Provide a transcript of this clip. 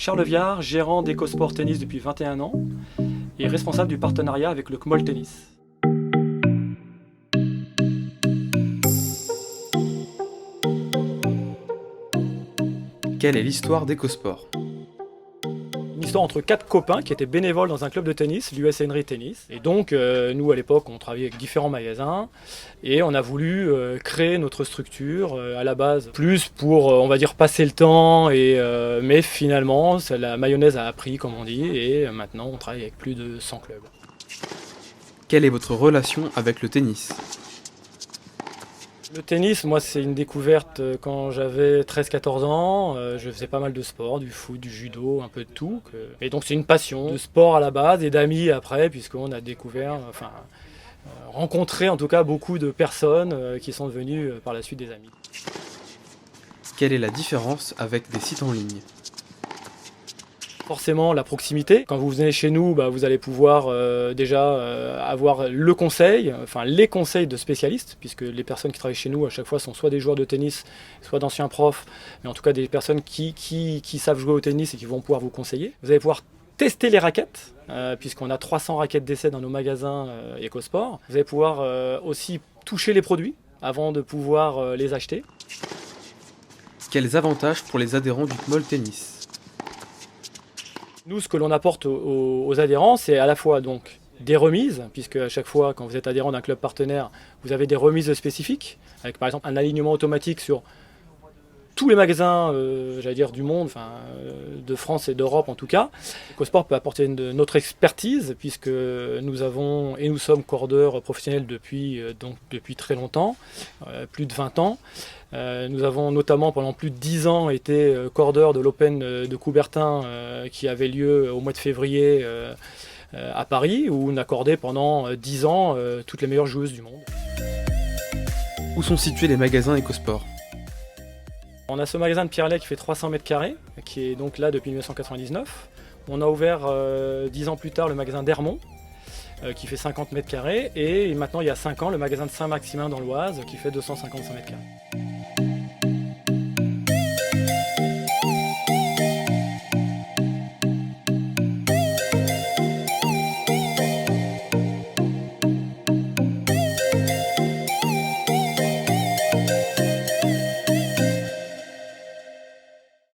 Charles Viard, gérant d'EcoSport Tennis depuis 21 ans et responsable du partenariat avec le CMOL Tennis. Quelle est l'histoire d'EcoSport? Une histoire entre 4 copains qui étaient bénévoles dans un club de tennis, l'US Henry Tennis. Et donc, nous à l'époque, on travaillait avec différents magasins et on a voulu créer notre structure à la base, plus pour, on va dire, passer le temps. Mais finalement, la mayonnaise a appris, comme on dit, et maintenant on travaille avec plus de 100 clubs. Quelle est votre relation avec le tennis? Le tennis, moi, c'est une découverte quand j'avais 13-14 ans. Je faisais pas mal de sport, du foot, du judo, un peu de tout. Et donc, c'est une passion de sport à la base et d'amis après, puisqu'on a découvert, rencontré en tout cas beaucoup de personnes qui sont devenues par la suite des amis. Quelle est la différence avec des sites en ligne? Forcément, la proximité. Quand vous venez chez nous, vous allez pouvoir avoir les conseils de spécialistes, puisque les personnes qui travaillent chez nous à chaque fois sont soit des joueurs de tennis, soit d'anciens profs, mais en tout cas des personnes qui savent jouer au tennis et qui vont pouvoir vous conseiller. Vous allez pouvoir tester les raquettes, puisqu'on a 300 raquettes d'essai dans nos magasins EcoSport. Vous allez pouvoir aussi toucher les produits avant de pouvoir les acheter. Quels avantages pour les adhérents du CMOL Tennis? Nous, ce que l'on apporte aux adhérents, c'est à la fois donc des remises, puisque à chaque fois, quand vous êtes adhérent d'un club partenaire, vous avez des remises spécifiques, avec par exemple un alignement automatique sur tous les magasins du monde, de France et d'Europe en tout cas. EcoSport peut apporter notre expertise, puisque nous sommes cordeurs professionnels depuis très longtemps, plus de 20 ans. Nous avons notamment pendant plus de 10 ans été cordeurs de l'Open de Coubertin qui avait lieu au mois de février à Paris, où on a cordé pendant 10 ans toutes les meilleures joueuses du monde. Où sont situés les magasins EcoSport? On a ce magasin de Pierrelet qui fait 300 mètres carrés, qui est donc là depuis 1999. On a ouvert 10 ans plus tard le magasin d'Hermont, qui fait 50 mètres carrés. Et maintenant, il y a 5 ans, le magasin de Saint-Maximin dans l'Oise, qui fait 255 mètres carrés.